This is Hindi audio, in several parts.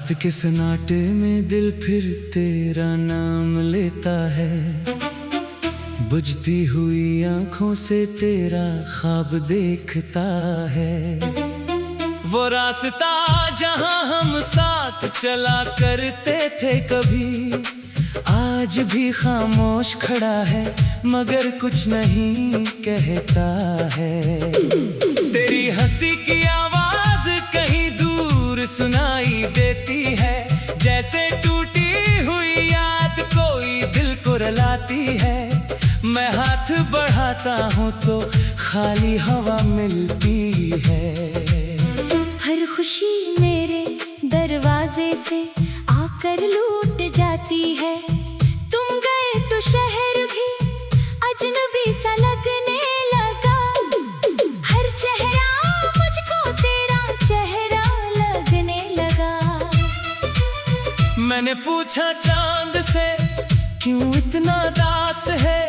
रात के सन्नाटे में दिल फिर तेरा नाम लेता है, बुझती हुई आंखों से तेरा ख्वाब देखता है। वो रास्ता जहां हम साथ चला करते थे कभी, आज भी खामोश खड़ा है मगर कुछ नहीं कहता है। तेरी हंसी की आवाज कहीं दूर सुनाई देती है, जैसे टूटी हुई याद कोई दिल को रुलाती है। मैं हाथ बढ़ाता हूँ तो खाली हवा मिलती है। हर खुशी मेरे दरवाजे से आकर लूट जाती है। तुम गए तो शहर भी अजनबी सा लगने लगा, हर चेहरा मुझको तेरा चेहरा लगने लगा। मैंने पूछा चांद से क्यों इतना दास है,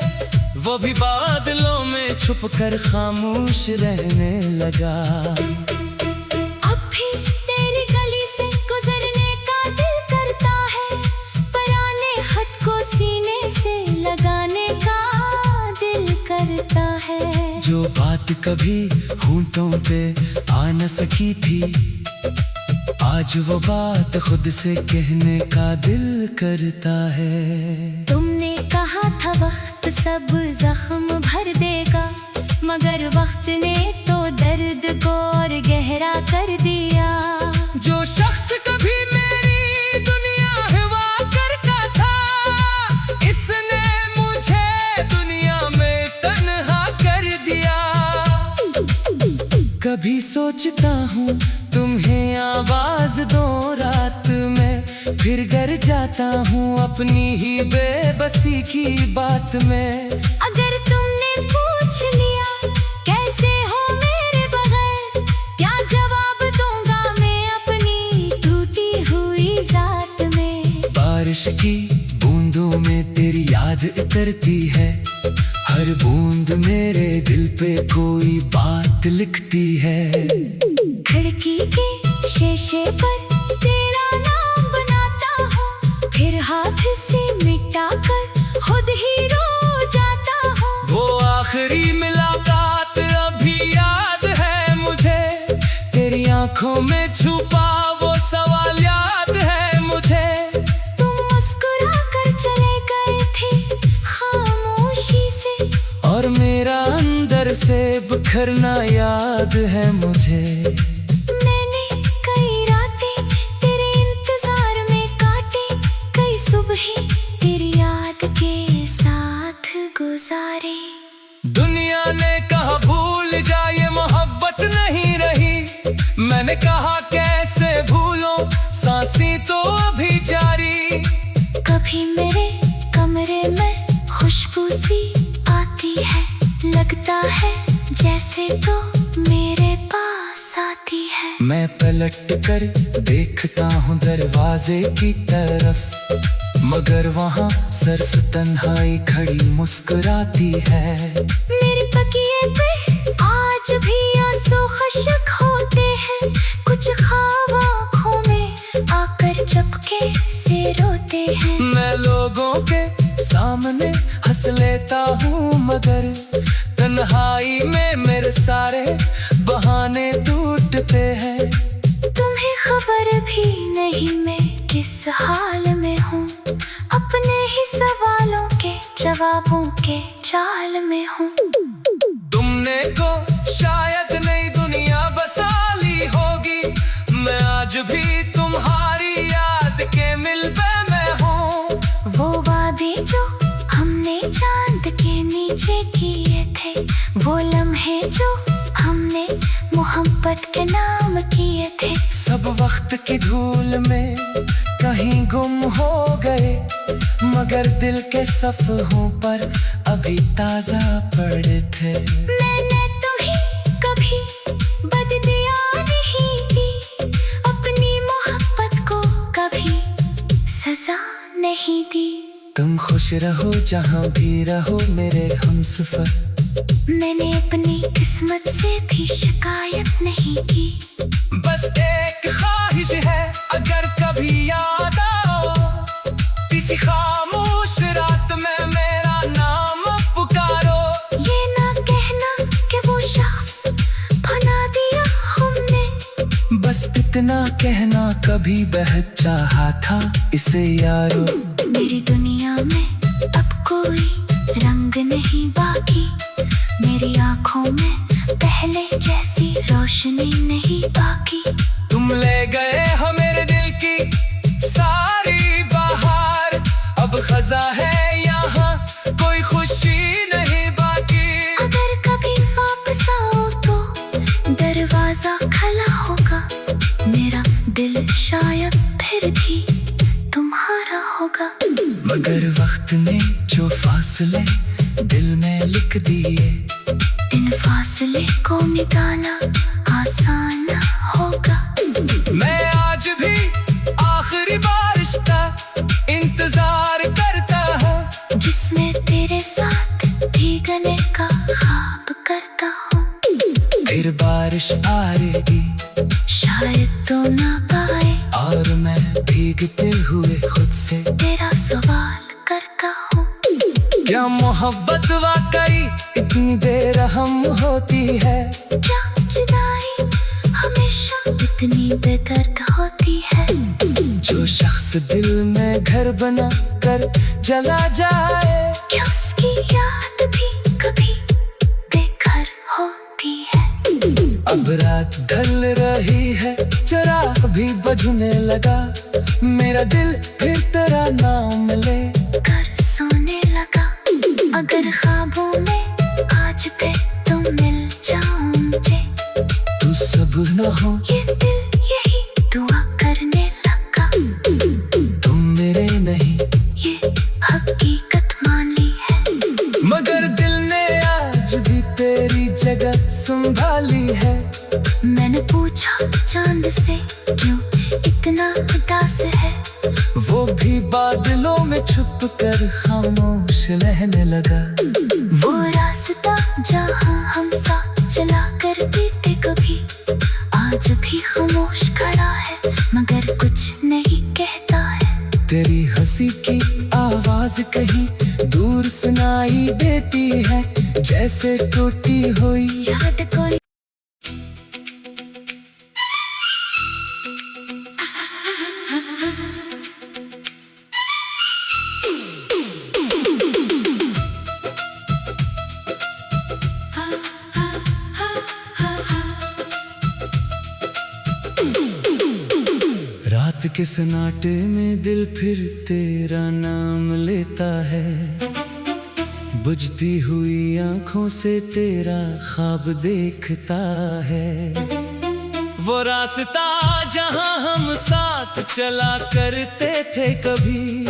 वो भी बादलों में छुपकर खामोश रहने लगा। अब भी तेरी गली से गुजरने का दिल करता है, पुराने खत को सीने से लगाने का दिल करता है। जो बात कभी होंठों पे आ न सकी थी, आज वो बात खुद से कहने का दिल करता है। तुमने कहा था वक्त सब जख्म भर देगा, मगर वक्त ने तो दर्द को और गहरा कर दिया। जो शख्स कभी मेरी दुनिया हुआ करता था, इसने मुझे दुनिया में तन्हा कर दिया। कभी सोचता हूँ तुम्हें आवाज दो रात में, फिर घर जाता हूँ अपनी ही बेबसी की बात में। अगर तुमने पूछ लिया कैसे हो मेरे बगैर, क्या जवाब दूंगा मैं अपनी टूटी हुई जात में। बारिश की बूंदों में तेरी याद उतरती है, हर बूंद मेरे दिल पे कोई बात लिखती है। खिड़की के शीशे पर तेरा नाम बनाता हूँ, फिर हाथ से मिटा कर खुद ही रो जाता हूँ। वो आखिरी मुलाकात अभी याद है मुझे, तेरी आंखों में छुपा वो सवाल याद है मुझे। तुम मुस्कुरा कर चले गए थे खामोशी से, और मेरा अंदर से बिखरना याद है मुझे। मैंने कई रातें तेरे इंतजार में काटी, कई सुबहें तेरी याद के साथ गुजारे। दुनिया ने कहा भूल जा ये मोहब्बत नहीं रही, मैंने कहा कैसे भूलो सांसें तो अभी जारी। कभी मेरे कमरे में खुशबू सी आती है, लगता है जैसे तो मेरे पास आती है। मैं पलट कर देखता हूँ दरवाजे की तरफ, मगर वहाँ सिर्फ तन्हाई खड़ी मुस्कुराती है। मेरे तकिए पे आज भी आंसू खशक होते हैं, कुछ ख्वाब आँखों में आकर चपके से रोते हैं। मैं लोगों के सामने हंस लेता हूँ, मगर तन्हाई में मेरे सारे बहाने टूटते हैं। तुम्हें खबर भी नहीं मैं किस हाल में हूँ, अपने ही सवालों के जवाबों के जाल में हूँ। तुमने को शायद नई दुनिया बसा ली होगी, मैं आज भी तुम्हारी याद के मिलबे में हूँ। वो वादे जो हमने चांद के नीचे किए थे, वो लम्हे जो हमने मोहब्बत के नाम किए थे, सब वक्त की धूल में कहीं गुम हो गए, मगर दिल के सफ़हों पर अभी ताज़ा पड़े थे। मैंने तुम्हें कभी बददिया नहीं दी, अपनी मोहब्बत को कभी सजा नहीं दी। तुम खुश रहो जहाँ भी रहो मेरे हमसफर, मैंने अपनी किस्मत से भी शिकायत नहीं की। बस एक ख्वाहिश है, अगर कभी इतना कहना कभी बहुत चाहा था इसे यारो। मेरी दुनिया में अब कोई रंग नहीं बाकी, मेरी आंखों में पहले जैसी रोशनी नहीं बाकी। तुम ले गए हो मेरे दिल की सारी बहार, अब खजा है यहाँ कोई खुशी नहीं बाकी। अगर कभी वापस आओ तो दरवाजा खुला होगा, मेरा दिल शायद फिर भी तुम्हारा होगा। मगर वक्त ने जो फासले दिल में लिख दिए, इन फासले को मिटाना आसान होगा। मैं आज भी आखिरी बारिश का इंतजार करता हूँ, जिसमें तेरे साथ भीगने का ख्वाब करता हूँ। फिर बारिश आएगी शायद तो ना पाए, और मैं भीगते हुए खुद से तेरा सवाल करता हूँ। क्या मोहब्बत वाकई इतनी बेरहम होती है? क्या जुदाई हमेशा इतनी बेदर्द होती है? जो शख्स दिल में घर बना कर जला जाए, क्या उसकी याद भी कभी बेघर होती है? अब रात ढल रही है, चिराग भी बुझने लगा, मेरा दिल फिर तेरा नाम ले कर सोने लगा। अगर ख्वाबों में आज पे तुम मिल जाओ मुझे, तू सब्र न हो ये दिल यही दुआ करने लगा। तुम मेरे नहीं ये हकीकत मान ली है, मगर दिल ने आज भी तेरी जगह संभाली है। मैंने पूछा चांद से क्यों इतना उदास है, वो भी बादलों में छुप कर खामोश रहने लगा। वो रास्ता जहाँ हम साथ चला करते थे कभी, आज भी खामोश खड़ा है मगर कुछ नहीं कहता है। तेरी हंसी की आवाज कहीं दूर सुनाई देती है, जैसे टूटी हुई याद कोई रात के सन्नाटे में दिल फिर तेरा नाम लेता है, बुझती हुई आंखों से तेरा ख्वाब देखता है। वो रास्ता जहां हम साथ चला करते थे कभी,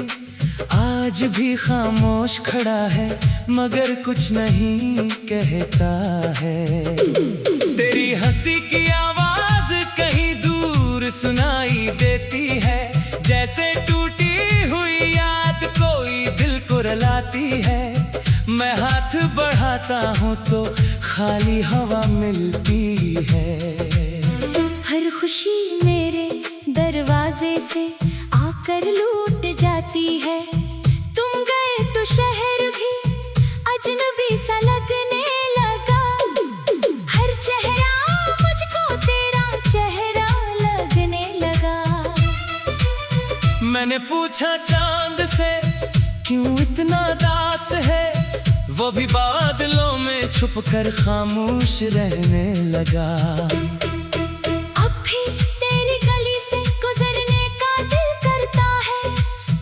आज भी खामोश खड़ा है मगर कुछ नहीं कहता है। तेरी हंसी की आवाज कहीं दूर सुनाई देती है, जैसे टूटी हुई याद कोई दिल को रुलाती है। मैं हाथ बढ़ाता हूँ तो खाली हवा मिलती है। हर खुशी मेरे दरवाजे से आकर लूट जाती है। तुम गए तो शहर भी अजनबी सा लगने लगा, हर चेहरा मुझको तेरा चेहरा लगने लगा। मैंने पूछा चांद से क्यों इतना दास है, वो भी बादलों में छुप कर खामोश रहने लगा। अब भी तेरी गली से गुजरने का दिल करता है,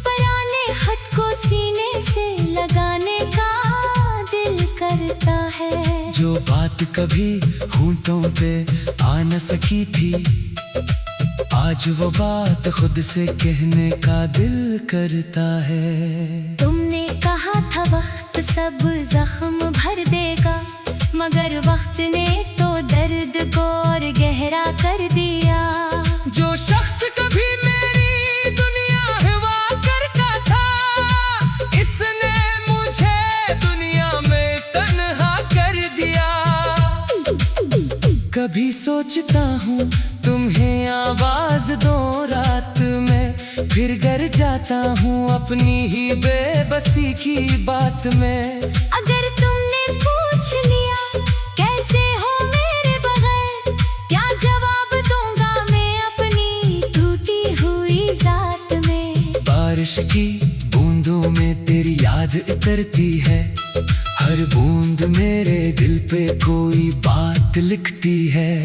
पुराने खत को सीने से लगाने का दिल करता है। जो बात कभी होंठों पे आ न सकी थी, आज वो बात खुद से कहने का दिल करता है। तुमने कहा था वक्त सब जख्म भर देगा, मगर वक्त ने तो दर्द को और गहरा कर दिया। जो शख्स कभी मेरी दुनिया हुआ करता था, इसने मुझे दुनिया में तन्हा कर दिया। कभी सोचता हूँ तुम्हें आवाज दूं रात में, फिर गर जाता हूँ अपनी ही बेबसी की बात में। अगर तुमने पूछ लिया कैसे हो मेरे बगैर, क्या जवाब दूंगा मैं अपनी उतरती है, हर बूंद मेरे दिल पे कोई बात लिखती है।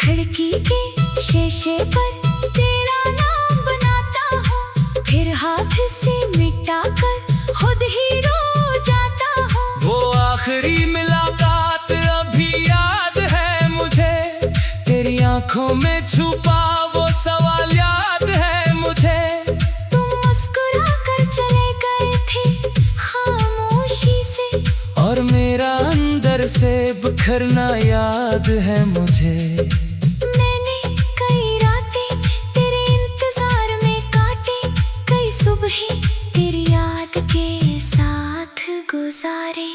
खिड़की के शीशे पर तेरा नाम बनाता हूँ, फिर हाथ से मिटा कर खुद ही रो जाता हूँ। वो आखिरी मुलाकात अभी याद है मुझे, तेरी आंखों में छुपा वो सवाल याद है मुझे। तुम मुस्कुरा कर चले गए थे खामोशी से, और मेरा अंदर से बिखरना याद है मुझे। मैंने कई रातें तेरे इंतजार में काटी, कई सुबहें तेरी याद के साथ गुजारे।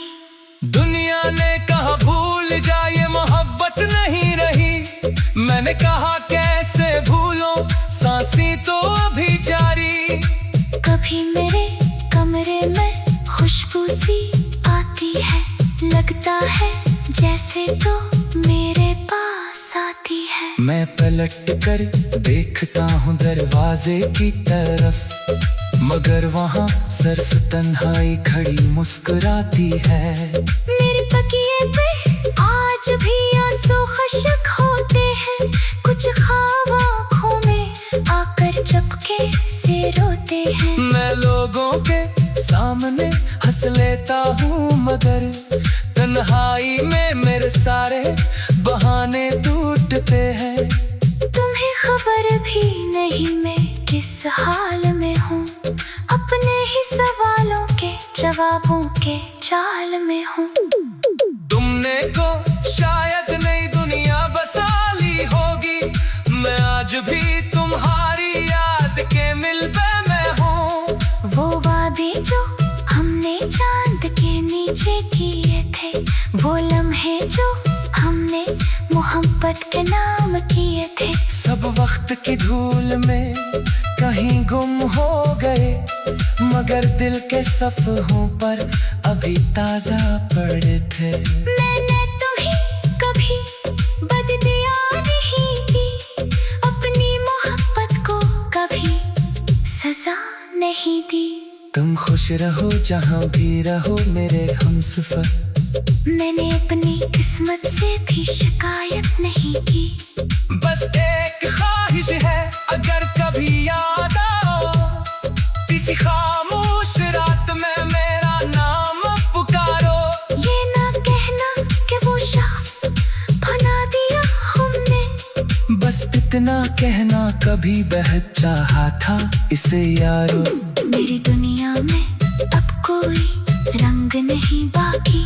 दुनिया ने कहा भूल जा ये मोहब्बत नहीं रही, मैंने कहा कैसे भूलो सांसें तो अभी जारी। कभी मेरे कमरे में खुशबू सी आती है, लगता है जैसे तो मेरे पास आती है। मैं पलट कर देखता हूँ दरवाजे की तरफ, मगर वहाँ सिर्फ तन्हाई खड़ी मुस्कुराती है। मेरे तकिए पे आज भी आंसू खशक होते हैं, कुछ ख्वाब आँखों में आकर चपके से रोते हैं। मैं लोगों के सामने हंस लेता हूँ, मगर तन्हाई में मेरे सारे बहाने टूटते हैं। तुम्हें खबर भी नहीं मैं किस हाल में हूँ, अपने ही सवालों के जवाबों के जाल में हूँ। तुमने को शायद नई दुनिया बसा ली होगी, मैं आज भी तुम्हारी याद के मिलबे में हूँ। वो वादे जो हमने चांद के नीचे किए थे, वो लम्हे जो हमने मोहब्बत के नाम किए थे, सब वक्त की धूल में कहीं गुम हो गए, मगर दिल के सफ़हों पर अभी ताजा पड़े थे। मैंने तुम्हें कभी बददिया नहीं दी, अपनी मोहब्बत को कभी सजा नहीं दी। तुम खुश रहो जहाँ भी रहो मेरे हमसफर, मैंने अपनी किस्मत से भी शिकायत नहीं की। बस एक ख्वाहिश है अगर कभी याद आओ, किसी खामोश रात में मेरा नाम पुकारो। ये ना कहना कि वो शख्स भुला दिया हमने, बस इतना कहना कभी बेहद चाहा था इसे यारो। मेरी दुनिया में अब कोई रंग नहीं बाकी,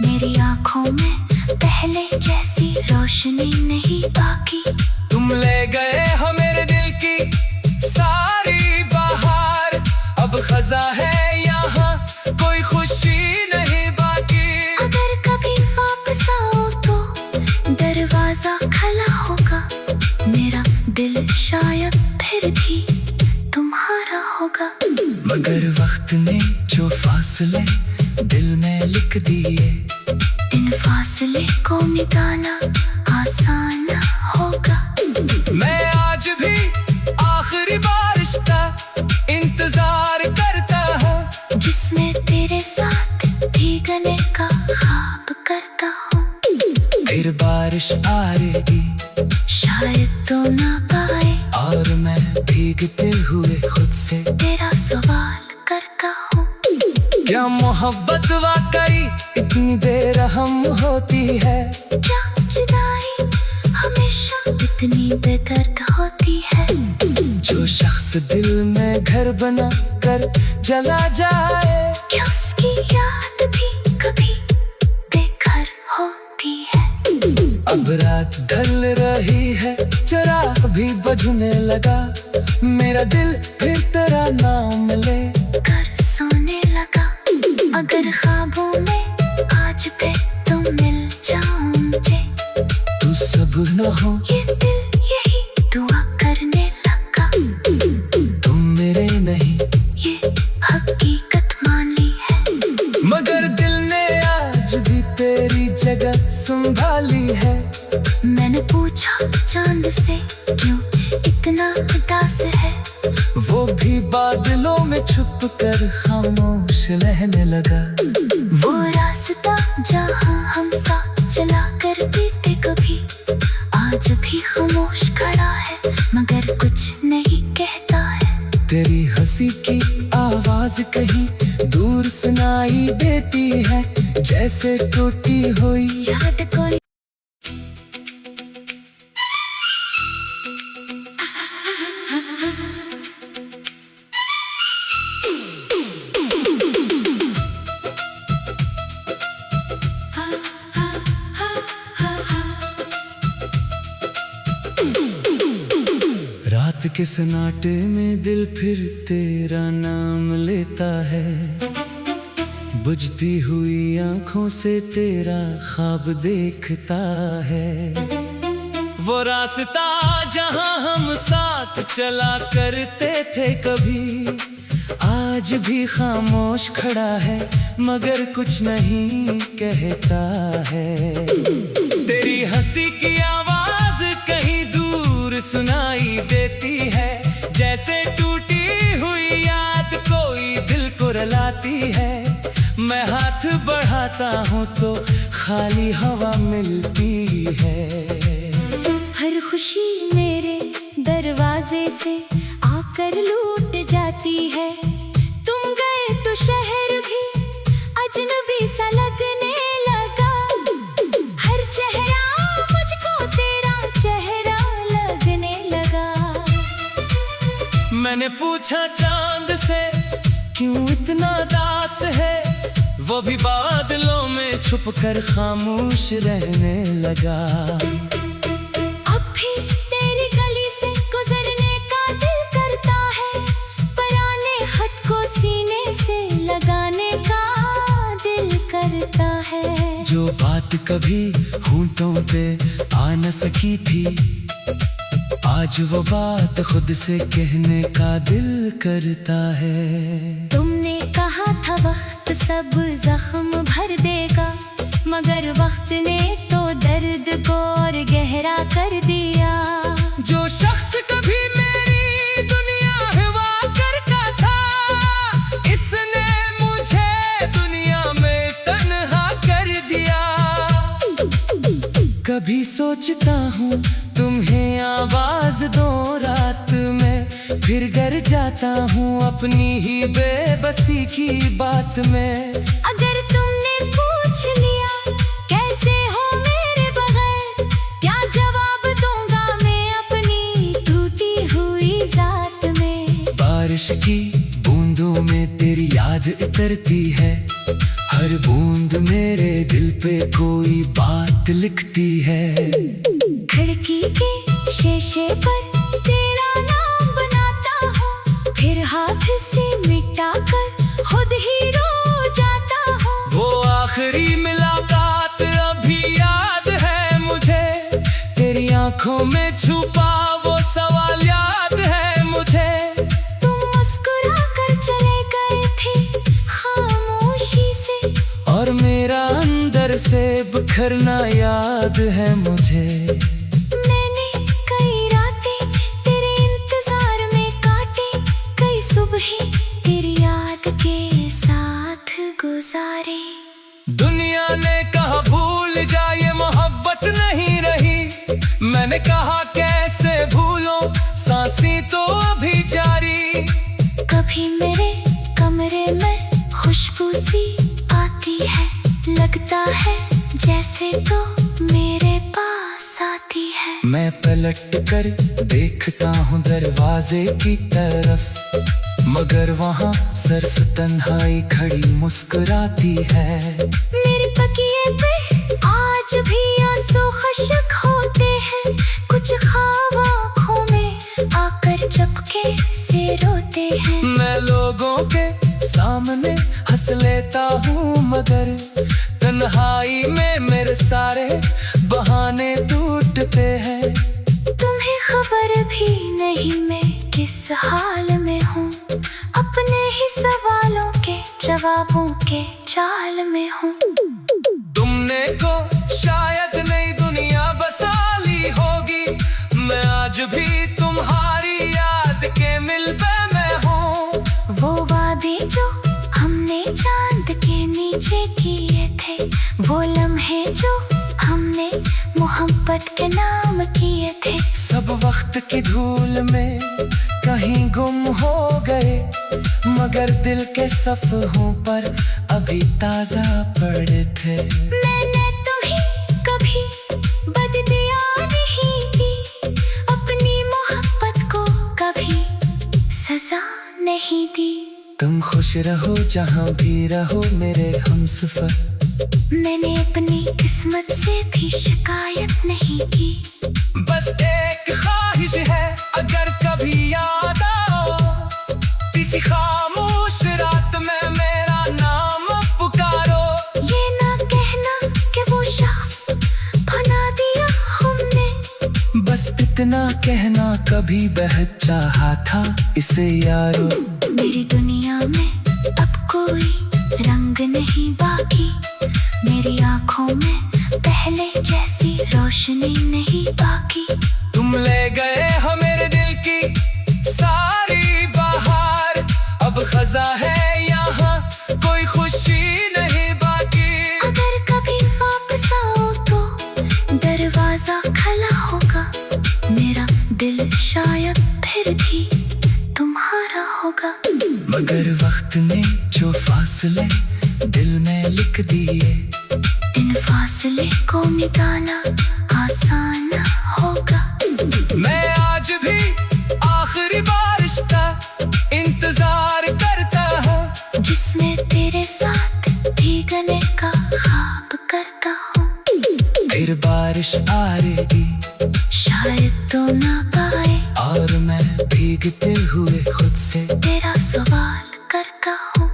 मेरी आंखों में पहले जैसी रोशनी नहीं बाकी। तुम ले गए हो मेरे दिल की सारी बहार, अब खजा है यहाँ कोई खुशी नहीं बाकी। अगर कभी वापस आओ तो दरवाजा खुला होगा, मेरा दिल शायद फिर भी तुम्हारा होगा। मगर वक्त ने जो फासले दिल में लिख दिए, इन फासले को मिटाना आसान होगा। मैं आज भी आखिरी बारिश का इंतजार करता हूँ, जिसमें तेरे साथ भीगने का ख्वाब करता हूँ। फिर बारिश आएगी शायद तो ना पाए, और मैं भीगते हुए खुद से तेरा सवाल करता हूँ। क्या मोहब्बत वाकई इतनी बेरहम होती है? क्या जुदाई हमेशा इतनी बेदर्द होती है? जो शख्स दिल में घर बना कर चला जाए, क्या उसकी याद भी कभी बेघर होती है? अब रात ढल रही है, चिराग भी बुझने लगा, मेरा दिल फिर तेरा नाम ले कर सोने लगा। अगर ख्वाबों में आज पे तुम मिल जाओ मुझे, तू सब्र न हो ये दिल यही दुआ करने लगा। तुम मेरे नहीं ये हकीकत मान ली है, मगर दिल ने आज भी तेरी जगह संभाली है। मैंने पूछा चांद से क्यों इतना उदास है, वो भी बादलों में छुप कर खामोश खामोश रहने लगा। वो रास्ता जहाँ हम साथ चला करते थे कभी, आज भी खामोश खड़ा है मगर कुछ नहीं कहता है। तेरी हंसी की आवाज कहीं दूर सुनाई देती है, जैसे टूटी हुई याद कोई रात के सन्नाटे में दिल फिर तेरा नाम लेता है, बुझती हुई आंखों से तेरा ख्वाब देखता है। वो रास्ता जहां हम साथ चला करते थे कभी, आज भी खामोश खड़ा है मगर कुछ नहीं कहता है। तेरी हंसी की आवाज कहीं दूर सुनाई देती है, जैसे टूटी हुई याद कोई दिल को रुलाती है। मैं हाथ बढ़ाता हूँ तो खाली हवा मिलती है। हर खुशी मेरे दरवाजे से आकर लूट जाती है। तुम गए तो शहर भी अजनबी सा लगने लगा, हर चेहरा मुझको तेरा चेहरा लगने लगा। मैंने पूछा चांद से क्यों इतना दास है, वो भी बादलों में छुपकर खामोश रहने लगा। अब भी तेरी गली से गुजरने का दिल करता है, पुराने खत को सीने से लगाने का दिल करता है। जो बात कभी होंठों पे आ न सकी थी, आज वो बात खुद से कहने का दिल करता है। तुमने कहा था वक्त सब जख्म भर देगा, मगर वक्त ने तो दर्द को और गहरा कर दिया। जो शख्स कभी मेरी दुनिया हुआ करता था, इसने मुझे दुनिया में तन्हा कर दिया। कभी सोचता हूँ तुम्हें आवाज दो रात में, फिर डर जाता हूँ अपनी ही बेबसी की बात में। अगर तुमने पूछ लिया कैसे हो मेरे बगैर, क्या जवाब दूंगा मैं अपनी टूटी हुई जात में। बारिश की बूंदों में तेरी याद उतरती है, हर बूंद मेरे दिल पे कोई बात लिखती है। खिड़की के शीशे पर तेरा नाम बनाता हूँ, फिर हाथ से मिटा कर खुद ही रो जाता हूँ। वो आखिरी मुलाकात अभी याद है मुझे, तेरी आंखों में छुपा वो सवाल याद है मुझे। तुम मुस्कुरा कर चले गए थे खामोशी से, और मेरा अंदर से बिखरना याद है मुझे। मैंने कई रातें तेरे इंतजार में काटी, कई सुबहें तेरी याद के साथ गुजारी। दुनिया ने कहा भूल जा ये मोहब्बत नहीं रही, मैंने कहा कैसे भूलो सांसी तो अभी जारी। कभी मेरे कमरे में खुशबू सी आती है, लगता है जैसे तो मेरे पास आती है। मैं पलट कर देखता हूँ दरवाजे की तरफ, मगर वहाँ सिर्फ तन्हाई खड़ी मुस्कुराती है। मेरे तकिए पे आज भी आंसू खशक होते हैं, कुछ ख्वाब आँखों में आकर चपके से रोते हैं। मैं लोगों के सामने हंस लेता हूँ, मगर तन्हाई में मेरे सारे बहाने टूटते हैं। तुम्हें खबर भी नहीं मैं किस हाल में हूँ, अपने ही सवालों के जवाबों के जाल में हूँ। तुमने को शायद नई दुनिया बसा ली होगी, मैं आज भी तुम्हारी याद के मिल पे मैं हूँ। वो वादे जो हमने मोहब्बत के नाम किए थे। सब वक्त की धूल में कहीं गुम हो गए, मगर दिल के सफ़हों पर अभी ताजा पड़े थे। मैंने तुम्हें कभी बददिया नहीं की, अपनी मोहब्बत को कभी सजा नहीं दी। तुम खुश रहो जहाँ भी रहो मेरे हमसफर, मैंने अपनी किस्मत से भी शिकायत नहीं की। बस एक ख्वाहिश है अगर कभी याद आओ, किसी खामोश रात में मेरा नाम पुकारो। ये ना कहना कि वो शख्स भुला दिया हमने, बस इतना कहना कभी बेहद चाहा था इसे यारो। मेरी दुनिया में अब कोई रंग नहीं बाकी, मेरी आंखों में पहले जैसी रोशनी नहीं बाकी। तुम ले गए हो मेरे दिल की सारी बहार, अब खजा है यहाँ कोई खुशी नहीं बाकी। अगर कभी वापस आओ तो दरवाजा खुला होगा, मेरा दिल शायद फिर भी तुम्हारा होगा। मगर वक्त ने जो फासले दिल में लिख दिए, इन फासले को मिटाना आसान होगा। मैं आज भी आखिरी बारिश का इंतजार करता हूँ, जिसमें तेरे साथ भीगने का ख्वाब करता हूँ। फिर बारिश आएगी शायद तो ना पाए, और मैं भीगते हुए खुद से तेरा सवाल करता हूँ।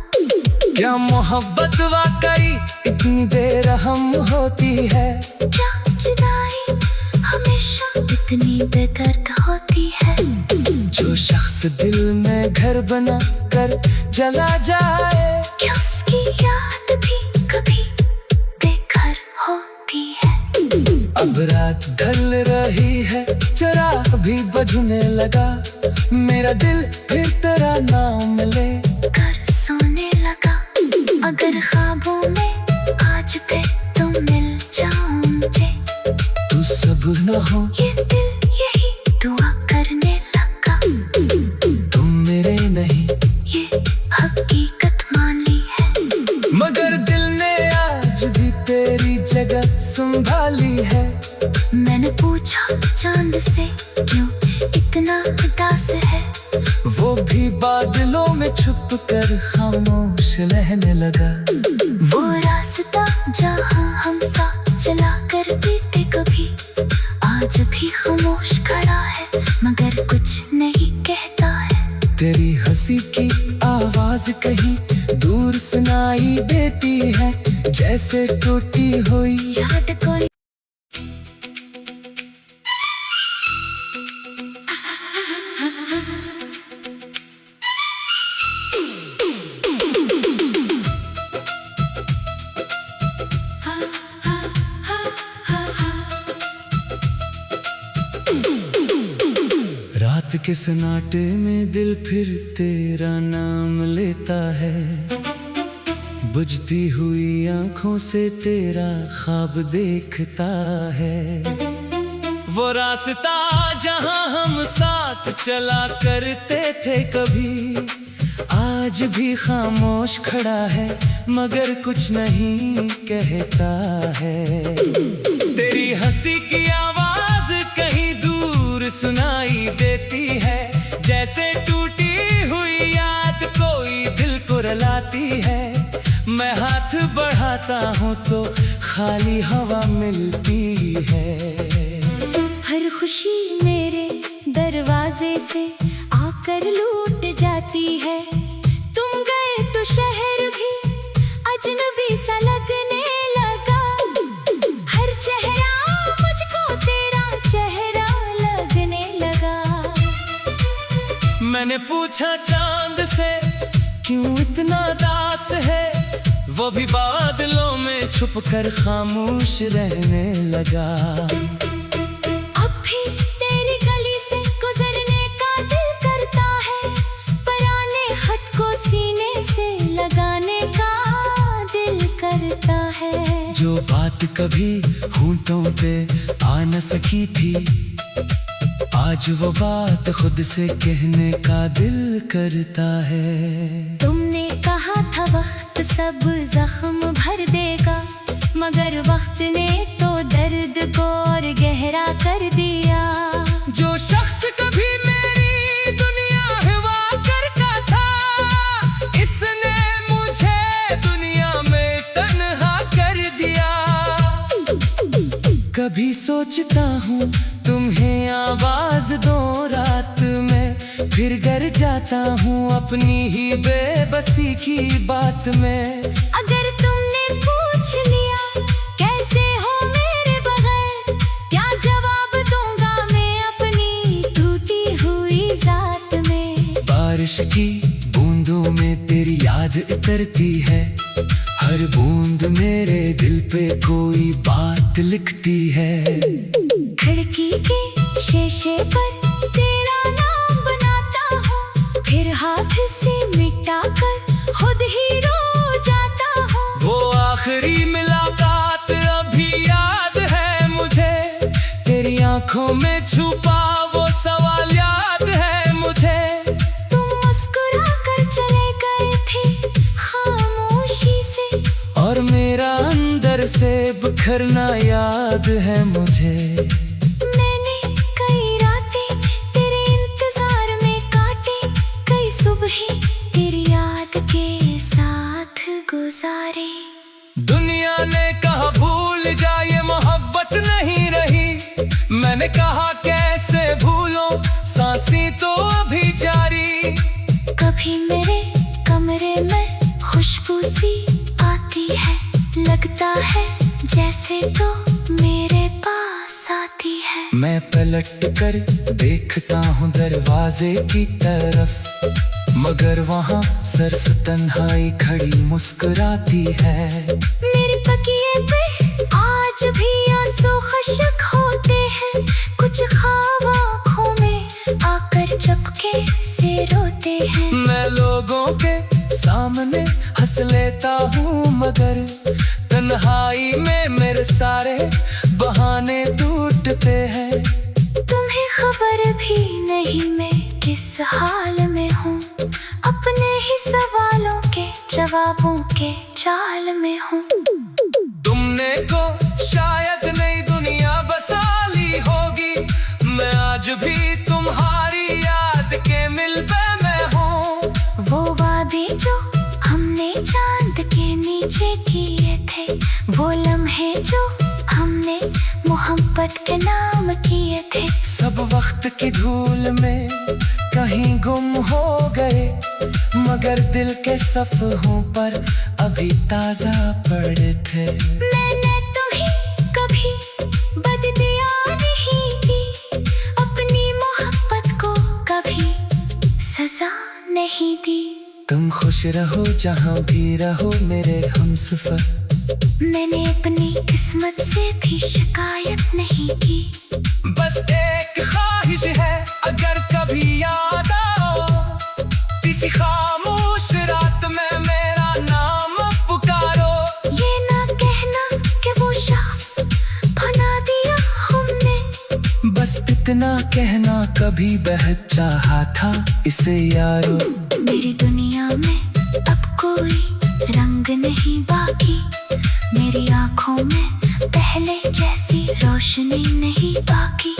क्या मोहब्बत वाकई इतनी बेरहम होती है? क्या जुदाई हमेशा इतनी बेदर्द होती है? जो शख्स दिल में घर बना कर चला जाए, क्या उसकी याद भी कभी बेघर होती है? अब रात ढल रही है, चिराग भी बुझने लगा, मेरा दिल फिर तेरा नाम ले कर सोने लगा। अगर ख्वाबों में आज भी तुम मिल जाओ मुझे, तू सब्र न हो ये दिल यही दुआ करने लगा। तुम मेरे नहीं ये हकीकत मान ली है, मगर दिल ने आज भी तेरी जगह संभाली है। मैंने पूछा चांद से क्यों इतना उदास है, वो भी बादलों में छुप कर खामोश रहने लगा। वो रास्ता जहाँ हम साथ चला करते थे कभी, आज भी खामोश खड़ा है मगर कुछ नहीं कहता है। तेरी हंसी की आवाज कहीं दूर सुनाई देती है, जैसे टूटी हुई याद कोई रात के सन्नाटे में दिल फिर तेरा नाम लेता है, बुझती हुई आंखों से तेरा ख्वाब देखता है। वो रास्ता जहां हम साथ चला करते थे कभी, आज भी खामोश खड़ा है मगर कुछ नहीं कहता है। तेरी हंसी की आवाज कहीं दूर सुनाई देती है, जैसे टूटी हुई याद कोई दिल को रुलाती है। मैं हाथ बढ़ाता हूँ तो खाली हवा मिलती है। हर खुशी मेरे दरवाजे से आकर लूट जाती है। तुम गए तो शहर भी अजनबी सा लगने लगा, हर चेहरा मुझको तेरा चेहरा लगने लगा। मैंने पूछा चांद से क्यों इतना दास है, वो भी बादलों में छुपकर खामोश रहने लगा। अब भी तेरी गली से गुजरने का दिल करता है, पुराने खत को सीने से लगाने का दिल करता है। जो बात कभी होंठों पे आ न सकी थी, आज वो बात खुद से कहने का दिल करता है। तुमने कहा था वक्त सब जख्म भर देगा, मगर वक्त ने तो दर्द को और गहरा कर दिया। जो शख्स कभी मेरी दुनिया हवा करता था, इसने मुझे दुनिया में तन्हा कर दिया। कभी सोचता हूँ तुम्हें आवाज दो रात में, फिर गर जाता हूँ अपनी ही बेबसी की बात में। अगर तुमने पूछ लिया कैसे हो मेरे बगैर, क्या जवाब दूंगा मैं अपनी टूटी हुई जात में। बारिश की बूंदों में तेरी याद उतरती है, हर बूंद मेरे दिल पे कोई बात लिखती है। खिड़की के शीशे पर तेरा नाम बनाता हूँ, फिर हाथ से मिटा कर खुद ही रो जाता हूँ। वो आखिरी मुलाकात अभी याद है मुझे, तेरी आंखों में छुपा वो सवाल याद है मुझे। तुम मुस्कुरा कर चले गए थे खामोशी से, और मेरा अंदर से बिखरना याद है मुझे। मैंने कई रातें तेरे इंतजार में काटी, कई सुबहें तेरी याद के साथ गुजारे। दुनिया ने कहा भूल जा ये मोहब्बत नहीं रही, मैंने कहा कैसे भूलो सांसें तो अभी जारी। कभी मेरे कमरे में खुशबू सी आती है, लगता है जैसे तो मेरे पास आती है। मैं पलट कर देखता हूँ दरवाजे की तरफ, मगर वहाँ सिर्फ तन्हाई खड़ी मुस्कुराती है। मेरे तकिए पे आज भी आंसू खशक होते हैं, कुछ ख्वाब आँखों में आकर चपके से रोते हैं। मैं लोगों के सामने हंस लेता हूँ, मगर तन्हाई में मेरे सारे बहाने टूटते हैं। तुम्हें खबर भी नहीं मैं किस हाल में हूँ, अपने ही सवालों के जवाबों के जाल में हूँ। तुमने को शायद नई दुनिया बसा ली होगी, मैं आज भी तुम्हारी याद के मिलबे में हूँ। वो वादे जो हमने चांद के नीचे किए थे, वो लम्हे जो हमने मोहब्बत के नाम किए थे, सब वक्त की धूल में कहीं गुम हो गए, मगर दिल के सफ़हों पर अभी ताजा पड़े थे। मैंने तुम्हें कभी बद दिया नहीं दी, अपनी मोहब्बत को कभी सजा नहीं दी। तुम खुश रहो जहाँ भी रहो मेरे हमसफर, मैंने अपनी किस्मत से भी शिकायत नहीं की। बस एक ख्वाहिश है अगर कभी याद आओ, किसी खामोश रात में मेरा नाम पुकारो। ये ना कहना कि वो शख्स बना दिया हमने, बस इतना कहना कभी बेहद चाहा था इसे यारो। मेरी दुनिया में अब कोई रंग नहीं बाकी, मेरी आंखों में पहले जैसी रोशनी नहीं बाकी।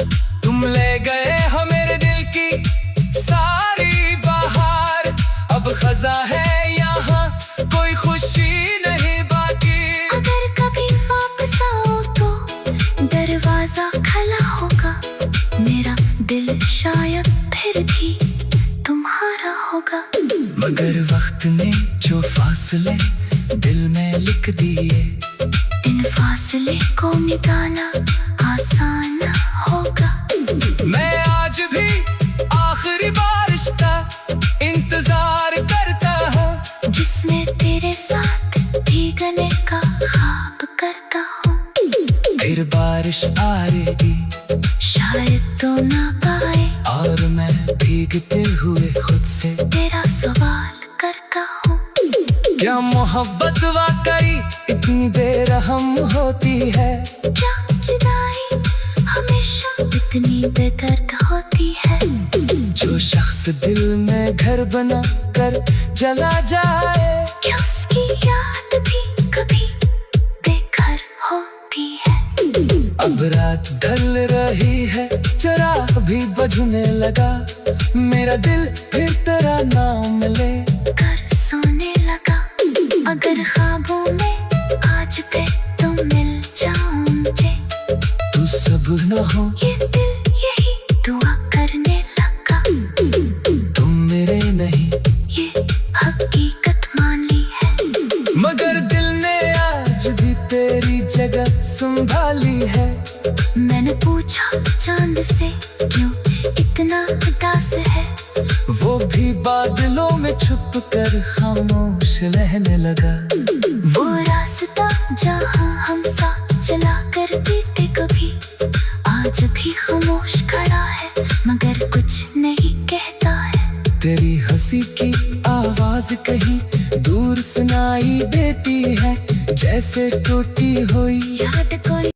तुम ले गए हो मेरे दिल की सारी बहार, अब खजा है यहाँ कोई खुशी नहीं बाकी। अगर कभी वापस आओ तो दरवाजा खुला होगा, मेरा दिल शायद फिर भी तुम्हारा होगा। मगर वक्त ने जो फासले दिल में लिख दिए, इन फासले को मिटाना आसान होगा। मैं आज भी आखिरी बारिश का इंतजार करता हूँ, जिसमें तेरे साथ भीगने का ख्वाब करता हूँ। फिर बारिश आएगी शायद तो ना पाए, और मैं भीगते हुए खुद से तेरा सवाल करता हूँ। क्या मोहब्बत वाकई इतनी बेरहम हम होती है। क्या जुदाई हमेशा इतनी बेदर्द होती है। जो शख्स दिल में घर बना कर चला जाए, क्या उसकी याद भी कभी बेघर होती है। अब रात ढल रही है, चिराग भी बुझने लगा, मेरा दिल फिर तेरा नाम ले कर सोने लगा। अगर ख्वाबों में आज पे तुम मिल जाओ मुझे, तू सब्र न हो, ये दिल यही दुआ करने लगा। तुम मेरे नहीं, ये हकीकत मान ली है। मगर दिल ने आज भी तेरी जगह संभाली है। मैंने पूछा चांद से क्यों इतना उदास है। वो भी बादलों में छुप कर खामोश रहने लगा। वो रास्ता जहाँ हम साथ चला करते थे कभी, आज भी खामोश खड़ा है मगर कुछ नहीं कहता है। तेरी हंसी की आवाज कहीं दूर सुनाई देती है, जैसे टूटी हुई